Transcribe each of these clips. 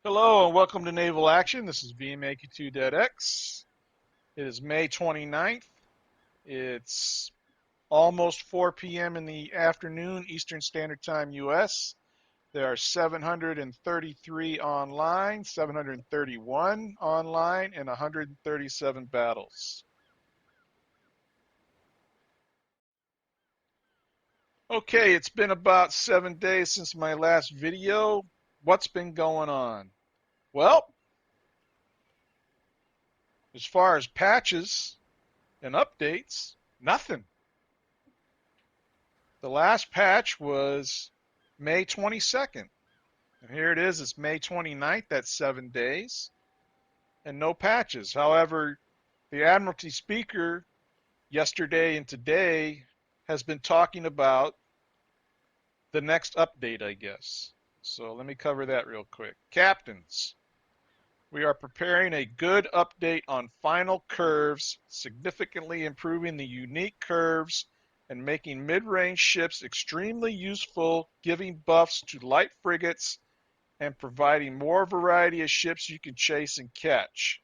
Hello and welcome to Naval Action. This is VMAQ2.x. It is May 29th. It's almost 4 p.m. in the afternoon, Eastern Standard Time, U.S. There are 733 online, 731 online, and 137 battles. Okay, it's been about 7 days since my last video. What's been going on? Well, as far as patches and updates, nothing. The last patch was May 22nd. And here it is, it's May 29th, that's 7 days, and no patches. However, the Admiralty speaker yesterday and today has been talking about the next update, I guess. So let me cover that real quick. Captains, we are preparing a good update on final curves, significantly improving the unique curves and making mid-range ships extremely useful, giving buffs to light frigates and providing more variety of ships you can chase and catch.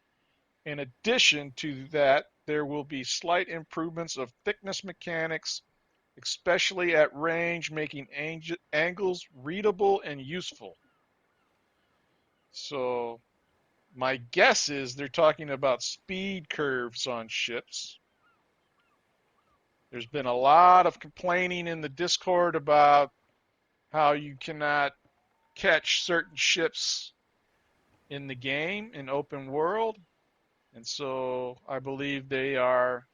In addition to that, there will be slight improvements of thickness mechanics, especially at range, making angles readable and useful. So my guess is they're talking about speed curves on ships. There's been a lot of complaining in the Discord about how you cannot catch certain ships in the game in open world. And so I believe they are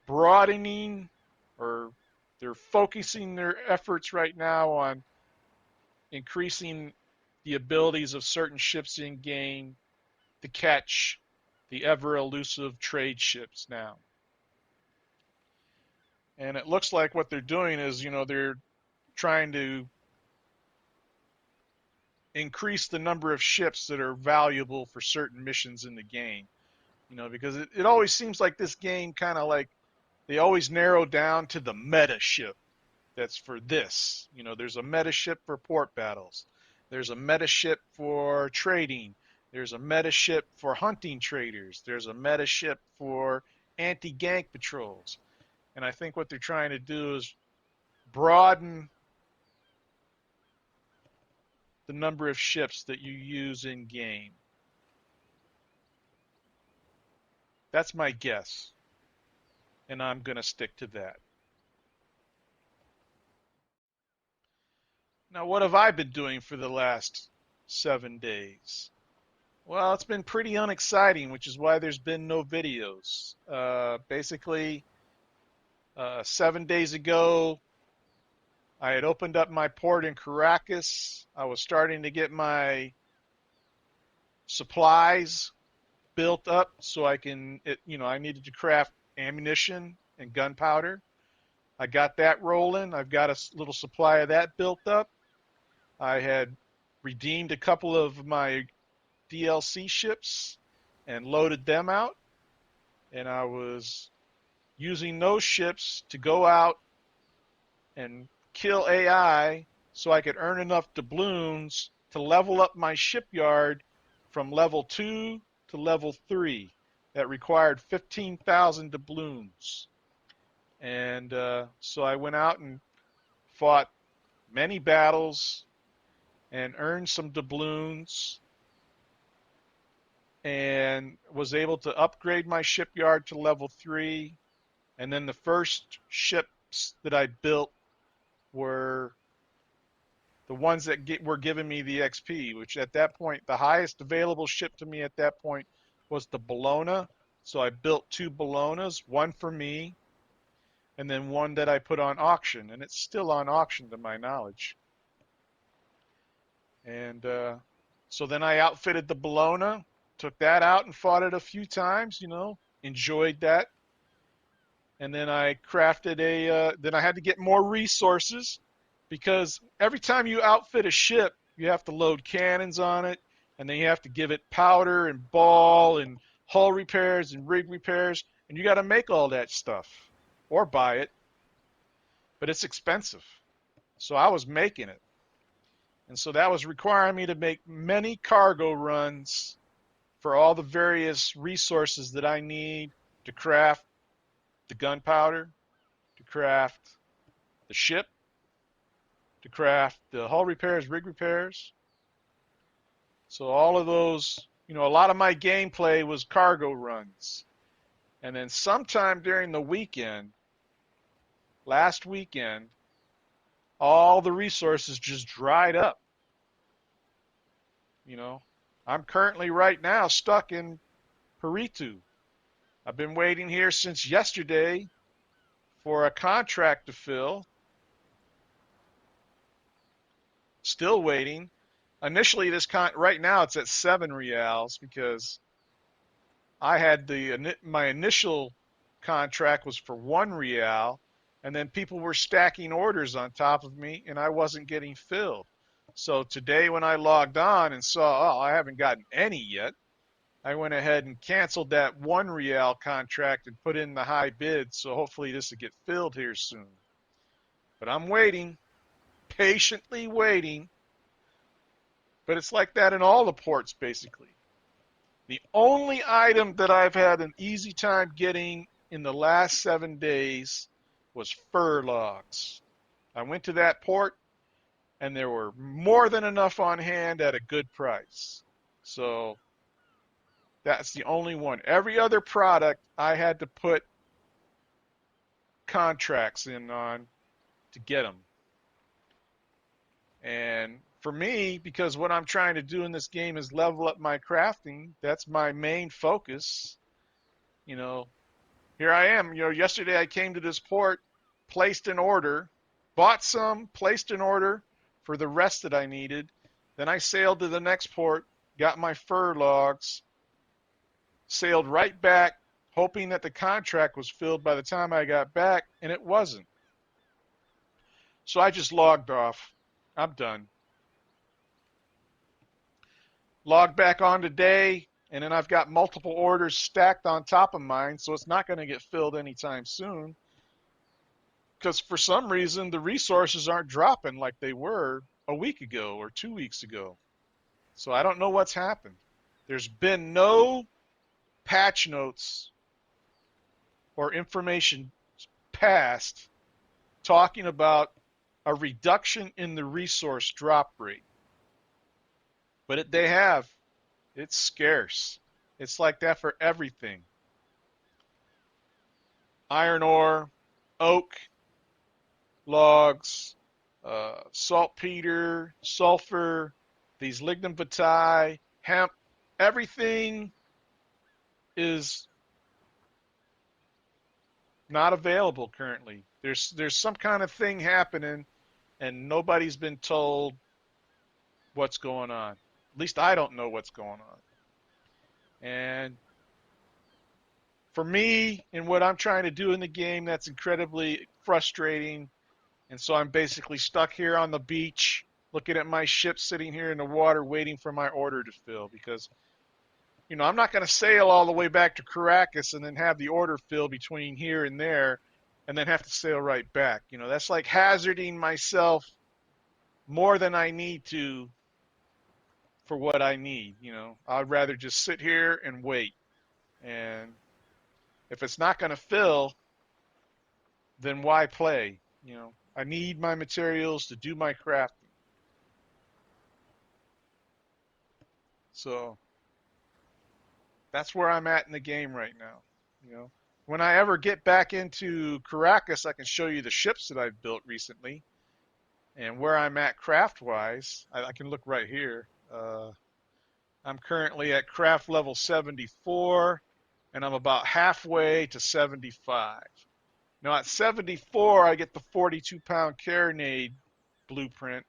broadening, or they're focusing their efforts right now on increasing the abilities of certain ships in game to catch the ever elusive trade ships now. And it looks like what they're doing is, they're trying to increase the number of ships that are valuable for certain missions in the game. Because it always seems like this game kind of like they always narrow down to the meta ship that's for this. There's a meta ship for port battles. There's a meta ship for trading. There's a meta ship for hunting traders. There's a meta ship for anti-gank patrols. And I think what they're trying to do is broaden the number of ships that you use in game. That's my guess. And I'm going to stick to that. Now, what have I been doing for the last 7 days? Well, it's been pretty unexciting, which is why there's been no videos. Basically, 7 days ago, I had opened up my port in Caracas. I was starting to get my supplies built up so I needed to craft ammunition and gunpowder. I got that rolling. I've got a little supply of that built up. I had redeemed a couple of my DLC ships and loaded them out. And I was using those ships to go out and kill AI so I could earn enough doubloons to level up my shipyard from level 2 to level 3. That required 15,000 doubloons. And so I went out and fought many battles and earned some doubloons and was able to upgrade my shipyard to level 3. And then the first ships that I built were the ones that were giving me the XP, which at that point, the highest available ship to me at that point was the Bologna. So I built 2 Bolognas, one for me, and then one that I put on auction. And it's still on auction to my knowledge. And so then I outfitted the Bologna, took that out and fought it a few times, enjoyed that. And then I crafted then I had to get more resources because every time you outfit a ship, you have to load cannons on it, and then you have to give it powder and ball and hull repairs and rig repairs, and you got to make all that stuff or buy it. But it's expensive. So I was making it. And so that was requiring me to make many cargo runs for all the various resources that I need to craft the gunpowder, to craft the ship, to craft the hull repairs, rig repairs. So all of those, a lot of my gameplay was cargo runs. And then sometime during the weekend, last weekend, all the resources just dried up. You know, I'm currently right now stuck in Paritu. I've been waiting here since yesterday for a contract to fill. Still waiting. Initially, right now it's at 7 reals because I had my initial contract was for 1 real, and then people were stacking orders on top of me, and I wasn't getting filled. So today, when I logged on and saw, oh, I haven't gotten any yet, I went ahead and canceled that 1 real contract and put in the high bid. So hopefully this will get filled here soon. But I'm waiting, patiently waiting. But it's like that in all the ports, basically. The only item that I've had an easy time getting in the last 7 days was fur logs. I went to that port, and there were more than enough on hand at a good price. So that's the only one. Every other product I had to put contracts in on to get them. And for me, because what I'm trying to do in this game is level up my crafting, that's my main focus. You know, here I am. Yesterday I came to this port, placed an order, bought some, placed an order for the rest that I needed. Then I sailed to the next port, got my fur logs, sailed right back, hoping that the contract was filled by the time I got back, and it wasn't. So I just logged off. I'm done. Logged back on today, and then I've got multiple orders stacked on top of mine, so it's not going to get filled anytime soon. Because for some reason, the resources aren't dropping like they were a week ago or 2 weeks ago. So I don't know what's happened. There's been no patch notes or information passed talking about a reduction in the resource drop rate. But they have. It's scarce. It's like that for everything. Iron ore, oak, logs, saltpeter, sulfur, these lignum vitae, hemp, everything is not available currently. There's some kind of thing happening, and nobody's been told what's going on. At least I don't know what's going on. And for me, and what I'm trying to do in the game, that's incredibly frustrating. And so I'm basically stuck here on the beach, looking at my ship sitting here in the water, waiting for my order to fill. Because, I'm not going to sail all the way back to Caracas and then have the order fill between here and there, and then have to sail right back. That's like hazarding myself more than I need to for what I need. I'd rather just sit here and wait. And if it's not going to fill, then why play? I need my materials to do my crafting. So that's where I'm at in the game right now. When I ever get back into Caracas, I can show you the ships that I've built recently and where I'm at craft-wise. I can look right here. I'm currently at craft level 74, and I'm about halfway to 75. Now at 74, I get the 42-pound carronade blueprint,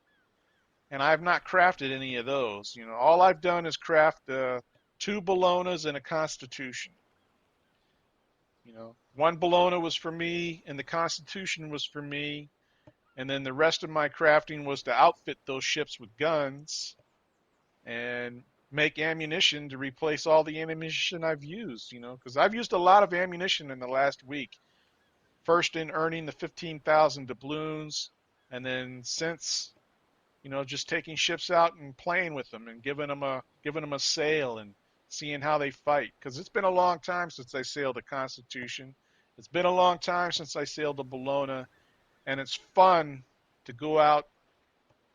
and I've not crafted any of those. All I've done is craft 2 Bolognas and a Constitution. One Bologna was for me, and the Constitution was for me, and then the rest of my crafting was to outfit those ships with guns and make ammunition to replace all the ammunition I've used, because I've used a lot of ammunition in the last week. First in earning the 15,000 doubloons, and then since just taking ships out and playing with them and giving them a sail and seeing how they fight. Because it's been a long time since I sailed the Constitution. It's been a long time since I sailed the Bologna, and it's fun to go out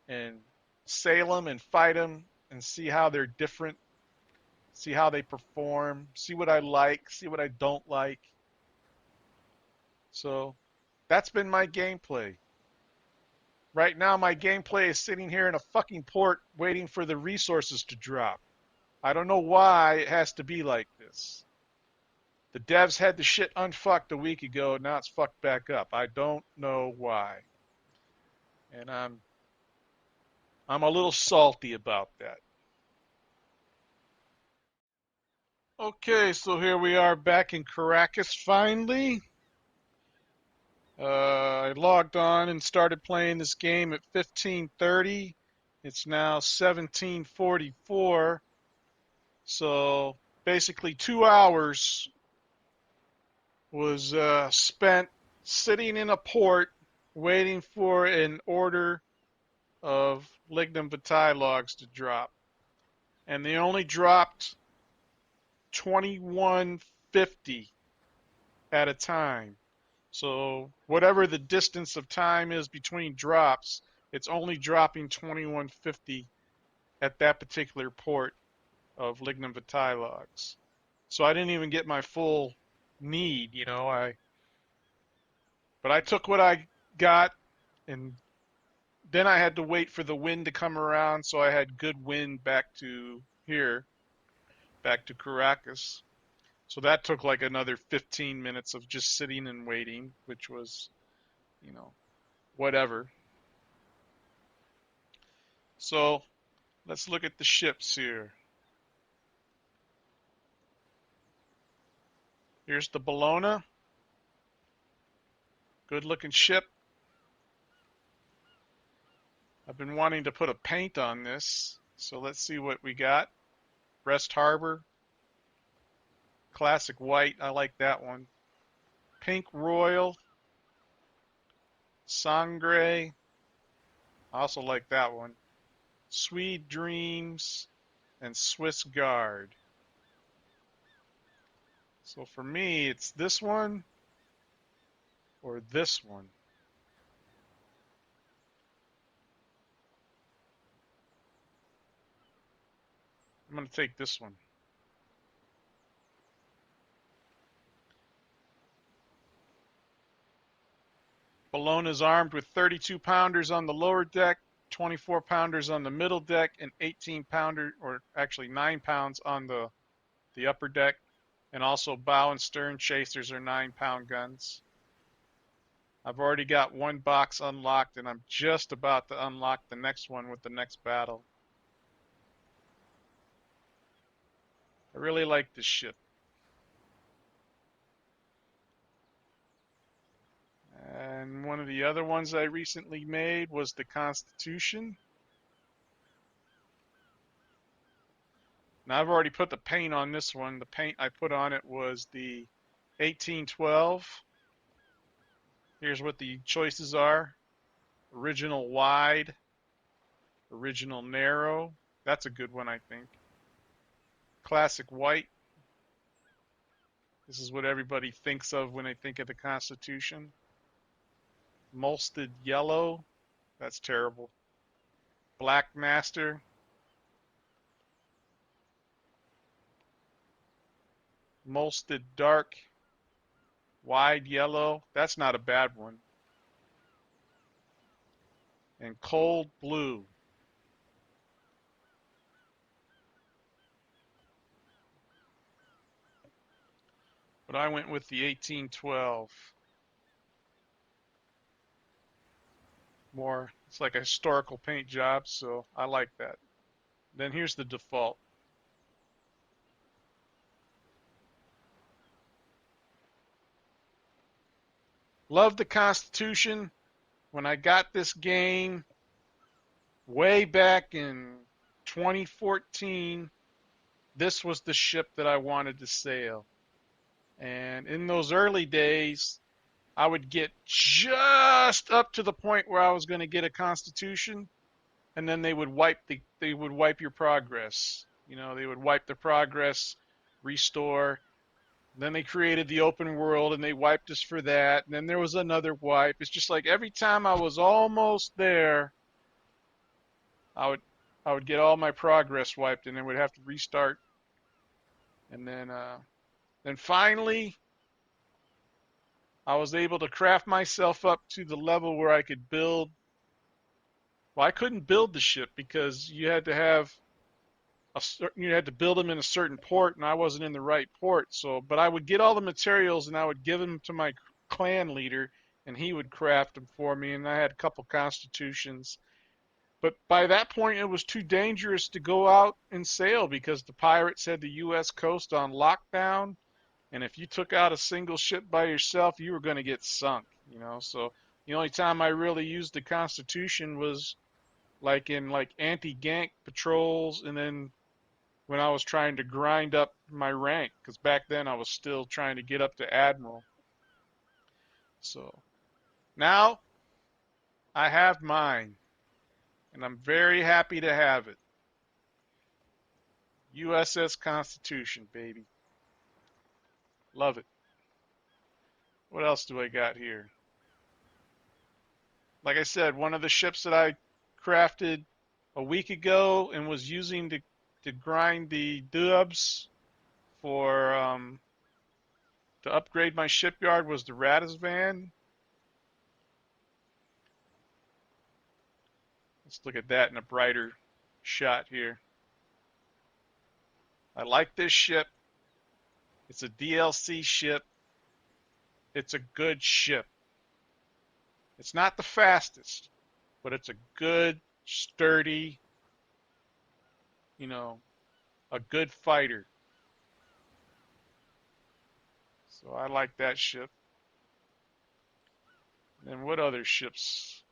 and sail them and fight them and see how they're different, see how they perform, see what I like, see what I don't like. So that's been my gameplay. Right now, my gameplay is sitting here in a fucking port waiting for the resources to drop. I don't know why it has to be like this. The devs had the shit unfucked a week ago, now it's fucked back up. I don't know why. And I'm a little salty about that. Okay, so here we are back in Caracas finally. I logged on and started playing this game at 15:30. It's now 17:44. So basically 2 hours was spent sitting in a port waiting for an order of lignum vitae logs to drop. And they only dropped 2150 at a time. So whatever the distance of time is between drops, it's only dropping 2150 at that particular port of lignum vitae logs. So I didn't even get my full need. But I took what I got, and then I had to wait for the wind to come around, so I had good wind back to here, back to Caracas. So that took like another 15 minutes of just sitting and waiting, which was, you know, whatever. So let's look at the ships here. Here's the Bologna. Good looking ship. I've been wanting to put a paint on this, so let's see what we got. Rest Harbor. Classic white. I like that one. Pink Royal. Sangre. I also like that one. Swede Dreams and Swiss Guard. So for me, it's this one or this one. I'm going to take this one. Bologna is armed with 32 pounders on the lower deck, 24 pounders on the middle deck, and 18 pounder, or actually 9 pounds on the upper deck. And also bow and stern chasers are 9-pound guns. I've already got one box unlocked, and I'm just about to unlock the next one with the next battle. I really like this ship. And one of the other ones I recently made was the Constitution. Now I've already put the paint on this one. The paint I put on it was the 1812. Here's what the choices are. Original wide, original narrow. That's a good one, I think. Classic white. This is what everybody thinks of when they think of the Constitution. Molested yellow. That's terrible. Black master. Molested dark. Wide yellow. That's not a bad one. And cold blue. But I went with the 1812. More, it's like a historical paint job, so I like that. Then here's the default. Love the Constitution. When I got this game way back in 2014, this was the ship that I wanted to sail. And in those early days, I would get just up to the point where I was going to get a Constitution, and then they would wipe your progress. They would wipe the progress, restore. Then they created the open world and they wiped us for that. And then there was another wipe. It's just like every time I was almost there, I would I would get all my progress wiped and then would have to restart. And then finally I was able to craft myself up to the level where I could build. Well, I couldn't build the ship because you had to build them in a certain port, and I wasn't in the right port. So, but I would get all the materials and I would give them to my clan leader, and he would craft them for me. And I had a couple constitutions. But by that point, it was too dangerous to go out and sail because the pirates had the U.S. coast on lockdown. And if you took out a single ship by yourself, you were going to get sunk. So the only time I really used the Constitution was like anti-gank patrols, and then when I was trying to grind up my rank, because back then I was still trying to get up to admiral. So now I have mine, and I'm very happy to have it. USS Constitution, baby. Love it. What else do I got here? Like I said, one of the ships that I crafted a week ago and was using to grind the dubs for to upgrade my shipyard was the Radisvan. Let's look at that in a brighter shot here. I like this ship. It's a DLC ship. It's a good ship. It's not the fastest, but it's a good, sturdy, you know, a good fighter. So I like that ship. And what other ships?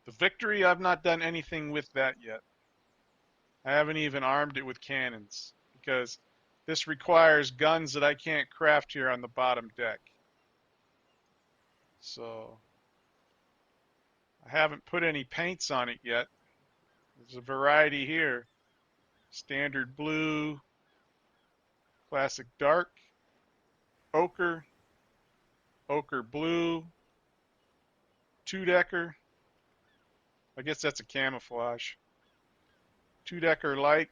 The Victory, I've not done anything with that yet. I haven't even armed it with cannons because this requires guns that I can't craft here on the bottom deck. So I haven't put any paints on it yet. There's a variety here. Standard blue, classic dark, ochre, ochre blue, two-decker. I guess that's a camouflage. Two-decker light,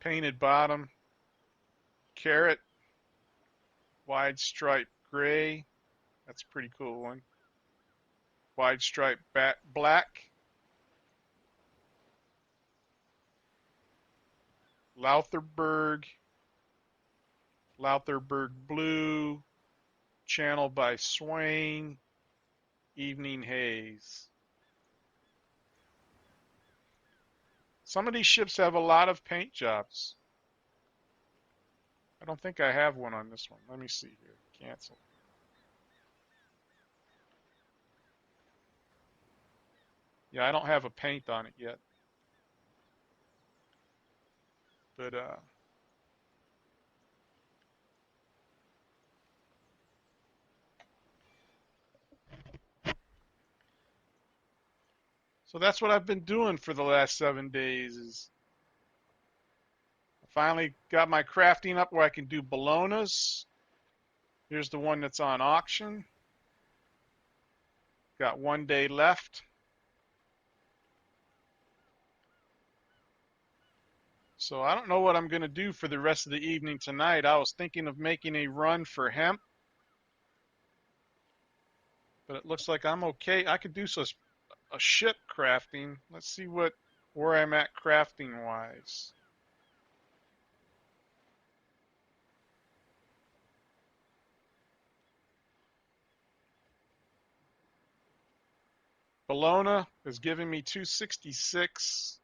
painted bottom, carrot, wide stripe gray. That's a pretty cool one. Wide stripe black, Loutherburg, Loutherburg blue, channel by Swain, evening haze. Some of these ships have a lot of paint jobs. I don't think I have one on this one. Let me see here. Cancel. Yeah, I don't have a paint on it yet. But so that's what I've been doing for the last 7 days is I finally got my crafting up where I can do Bolognas. Here's the one that's on auction. Got 1 day left. So I don't know what I'm going to do for the rest of the evening tonight. I was thinking of making a run for hemp, but it looks like I'm okay. I could do a ship crafting. Let's see where I'm at crafting wise. Bologna is giving me 266.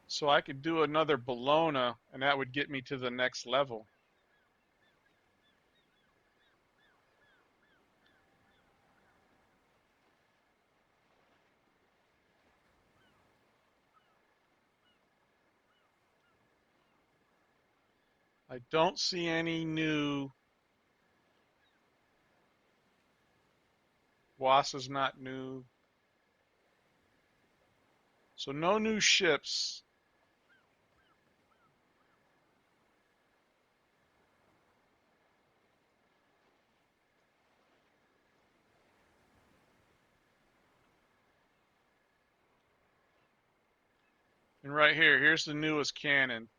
So I could do another Bologna and that would get me to the next level. I don't see any new. WAS is not new. So no new ships. And right here, here's the newest cannon.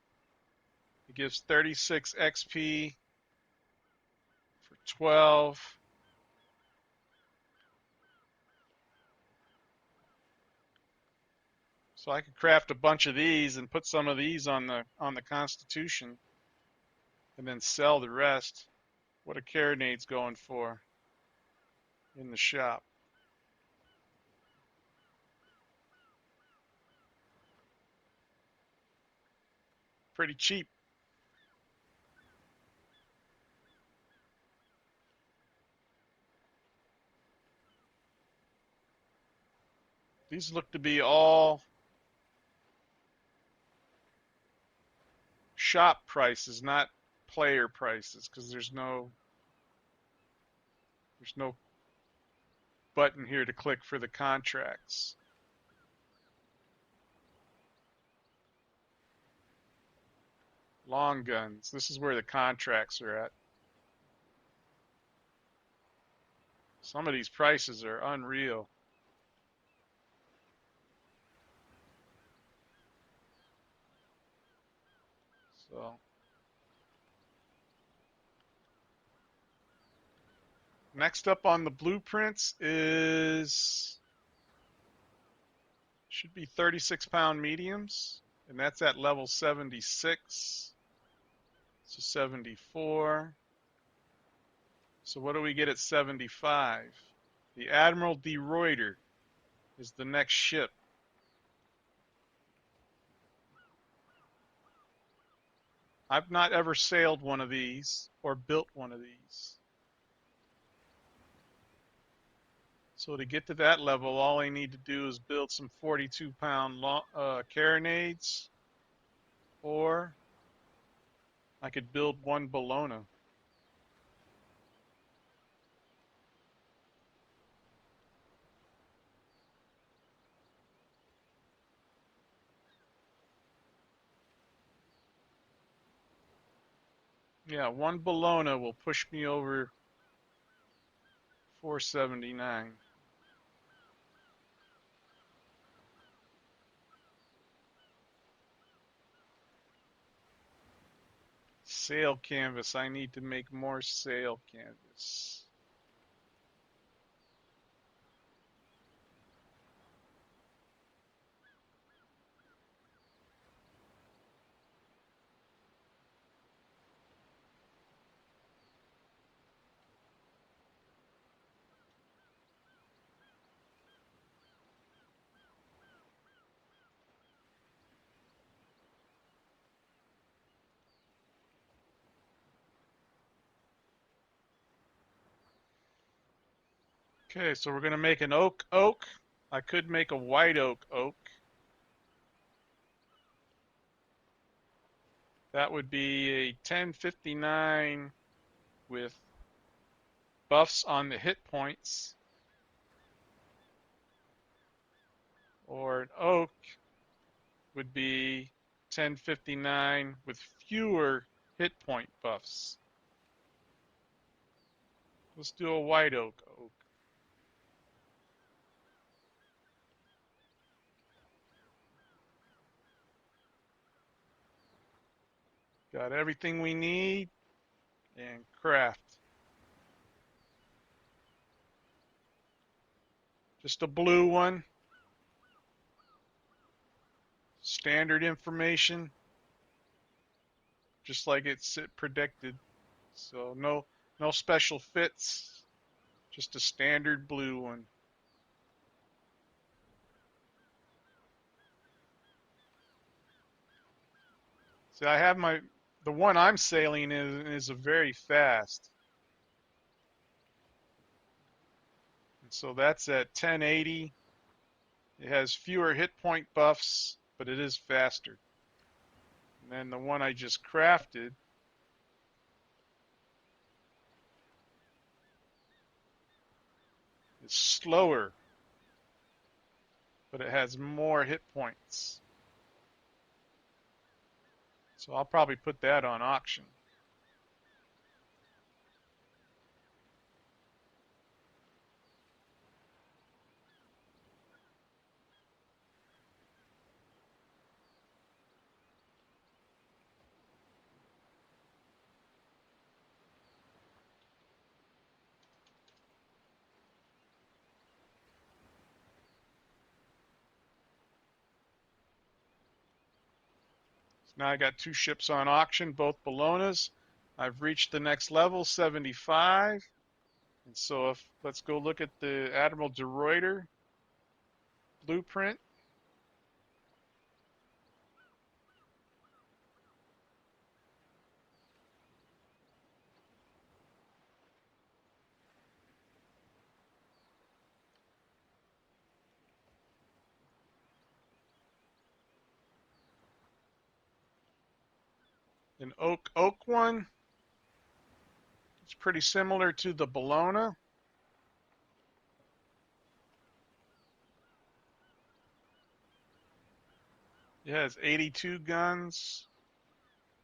It gives 36 XP for 12. So I could craft a bunch of these and put some of these on the Constitution and then sell the rest. What a carronades going for in the shop. Pretty cheap. These look to be all shop prices, not player prices, because there's no button here to click for the contracts. Long guns. This is where the contracts are at. Some of these prices are unreal. So next up on the blueprints is should be 36-pound mediums, and that's at level 76. So 74. So what do we get at 75? The Admiral de Ruyter is the next ship. I've not ever sailed one of these or built one of these. So to get to that level, all I need to do is build some 42-pound carronades, or I could build one Bologna. Yeah, one Bologna will push me over 479. Sail canvas. I need to make more sail canvas. Okay, so we're going to make an oak. I could make a white oak. That would be a 1059 with buffs on the hit points. Or an oak would be 1059 with fewer hit point buffs. Let's do a white oak. Got everything we need and craft. Just a blue one. Standard information. Just like it's predicted. So no special fits. Just a standard blue one. See, I have the one I'm sailing is a very fast. And so that's at 1080. It has fewer hit point buffs, but it is faster. And then the one I just crafted it's slower, but it has more hit points. So I'll probably put that on auction. So now I got 2 ships on auction, both Bolognas. I've reached the next level, 75. And so if let's go look at the Admiral de Ruyter blueprint. An oak one. It's pretty similar to the Bologna. It has 82 guns.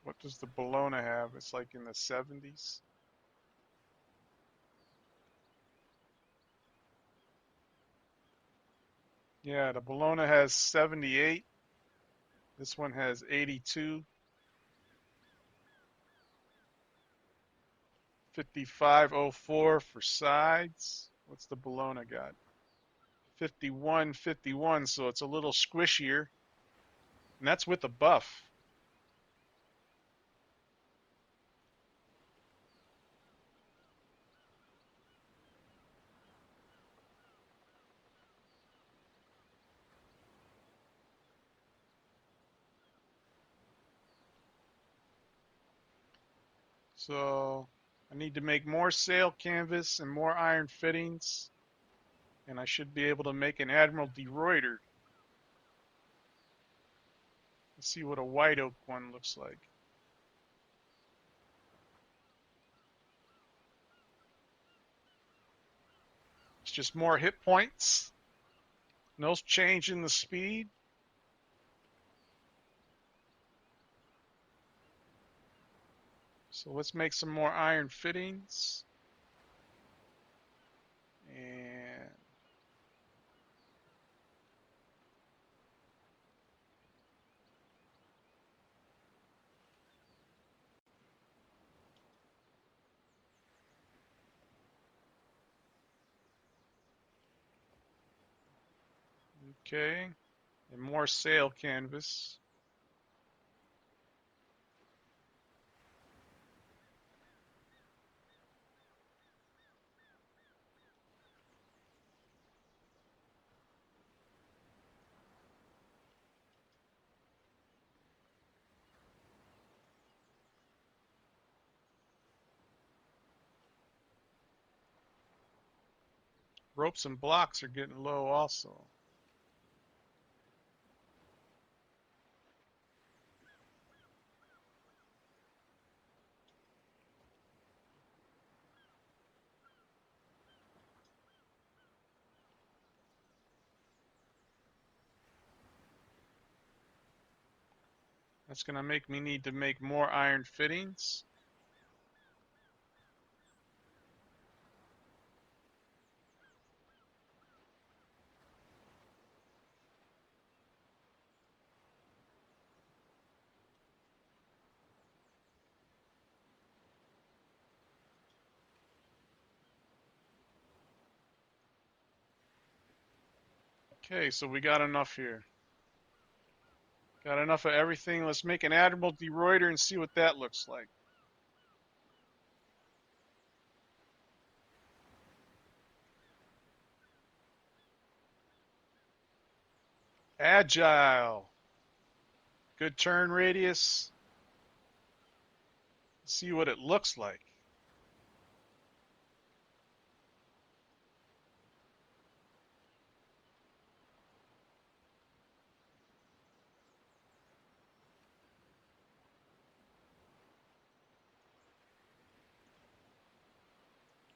What does the Bologna have? It's like in the 70s. Yeah, the Bologna has 78. This one has 82. 5504 for sides. What's the Bologna got? 5151, so it's a little squishier. And that's with a buff. So I need to make more sail canvas and more iron fittings. And I should be able to make an Admiral de Ruyter. Let's see what a white oak one looks like. It's just more hit points. No change in the speed. So let's make some more iron fittings. And okay, and more sail canvas. Ropes and blocks are getting low also. That's going to make me need to make more iron fittings. Okay, so we got enough here. Got enough of everything. Let's make an Admiral de Ruyter and see what that looks like. Agile. Good turn radius. See what it looks like.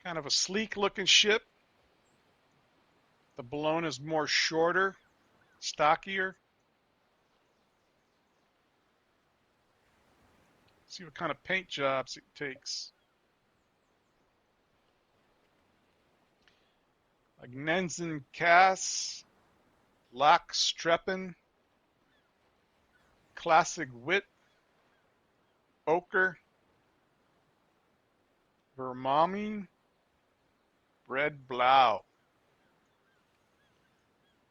Kind of a sleek looking ship. The balloon is more shorter, stockier. See what kind of paint jobs it takes. Agnenzen Cass, Lock Streppen, Classic Wit, Ochre, Vermalming, Red Blau.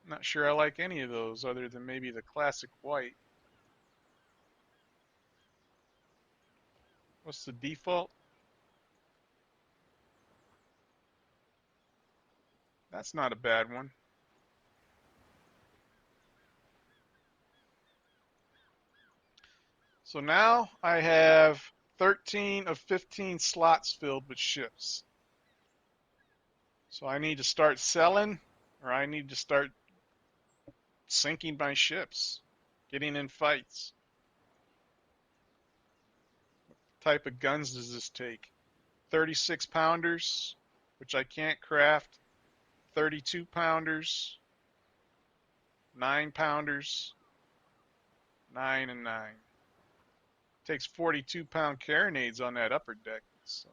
Not sure I like any of those other than maybe the Classic White. What's the default? That's not a bad one. So now I have 13 of 15 slots filled with ships. So I need to start selling, or I need to start sinking my ships, getting in fights. What type of guns does this take? 36 pounders, which I can't craft, 32 pounders, 9 pounders, 9 and 9. Takes 42-pound carronades on that upper deck, so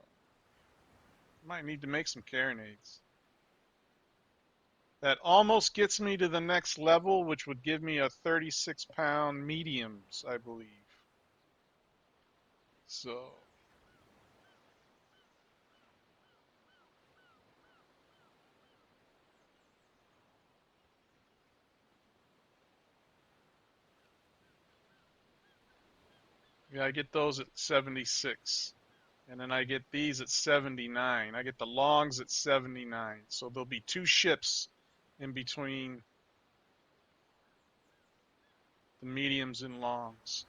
might need to make some carronades. That almost gets me to the next level, which would give me a 36-pound mediums, I believe. So yeah, I get those at 76. And then I get these at 79. I get the longs at 79. So there'll be 2 ships in between the mediums and longs.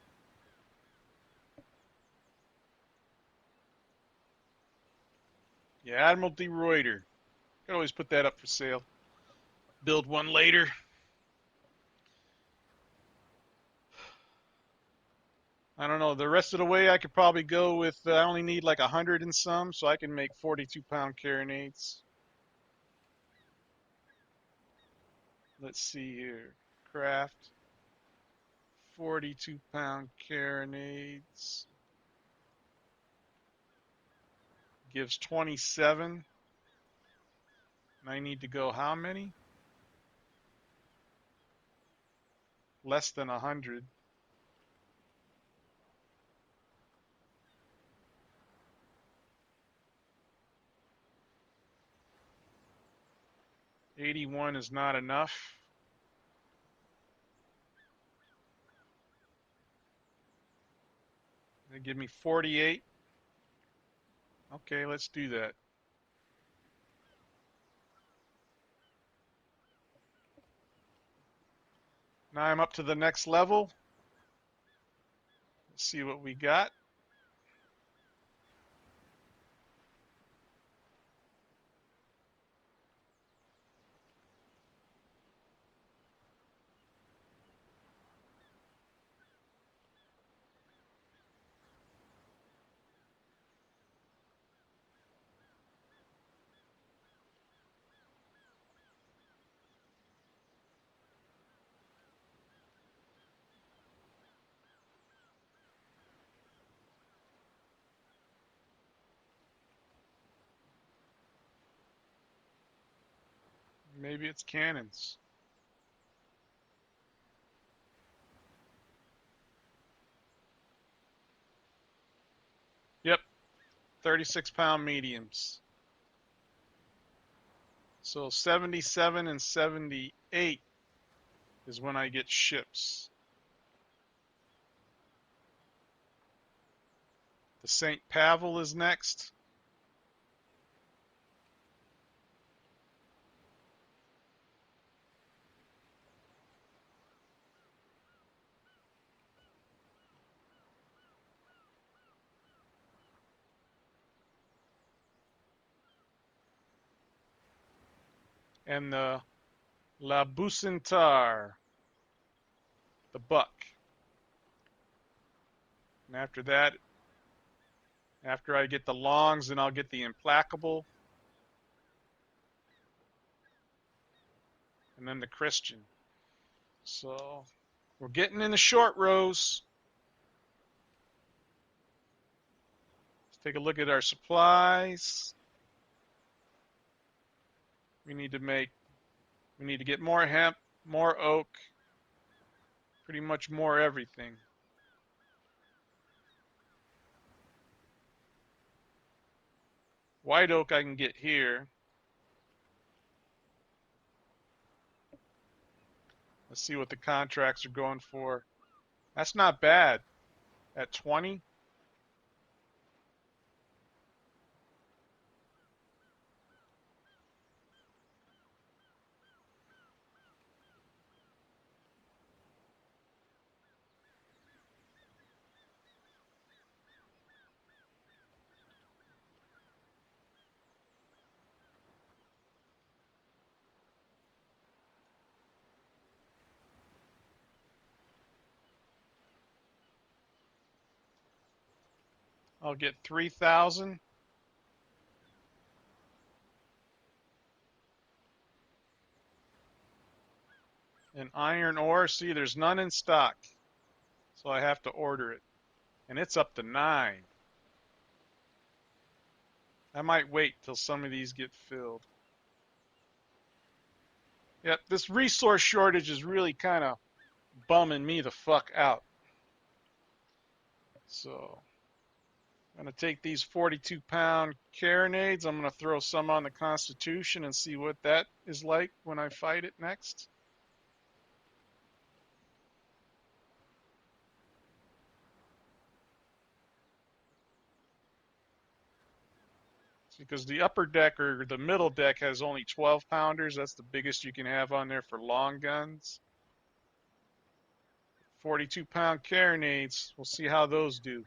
Yeah, Admiral de Ruyter. Could always put that up for sale. Build one later. I don't know. The rest of the way I could probably go with, I only need like 100 and some, so I can make 42-pound carronades. Let's see here. Craft 42-pound carronades. Gives 27. And I need to go how many? Less than 100. $81 is not enough. They give me 48. Okay, let's do that. Now I'm up to the next level. Let's see what we got. Maybe it's cannons. Yep, 36-pound mediums. So 77 and 78 is when I get ships. The St. Pavel is next. And the La Bucentaur, the Buck. And after that, after I get the longs, then I'll get the Implacable. and then the Christian. So we're getting in the short rows. Let's take a look at our supplies. We need to get more hemp, more oak, pretty much more everything. White oak I can get here. Let's see what the contracts are going for. That's not bad. At 20. I'll get 3,000. And iron ore, see, there's none in stock. So I have to order it. And it's up to 9. I might wait till some of these get filled. Yep, this resource shortage is really kind of bumming me the fuck out. So I'm going to take these 42-pound carronades. I'm going to throw some on the Constitution and see what that is like when I fight it next. Because the upper deck or the middle deck has only 12 pounders. That's the biggest you can have on there for long guns. 42-pound carronades. We'll see how those do.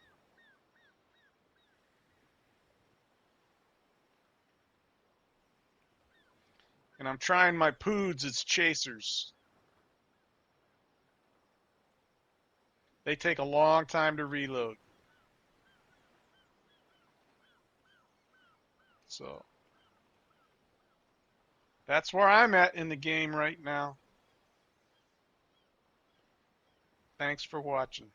And I'm trying my poods as chasers. They take a long time to reload. So that's where I'm at in the game right now. Thanks for watching.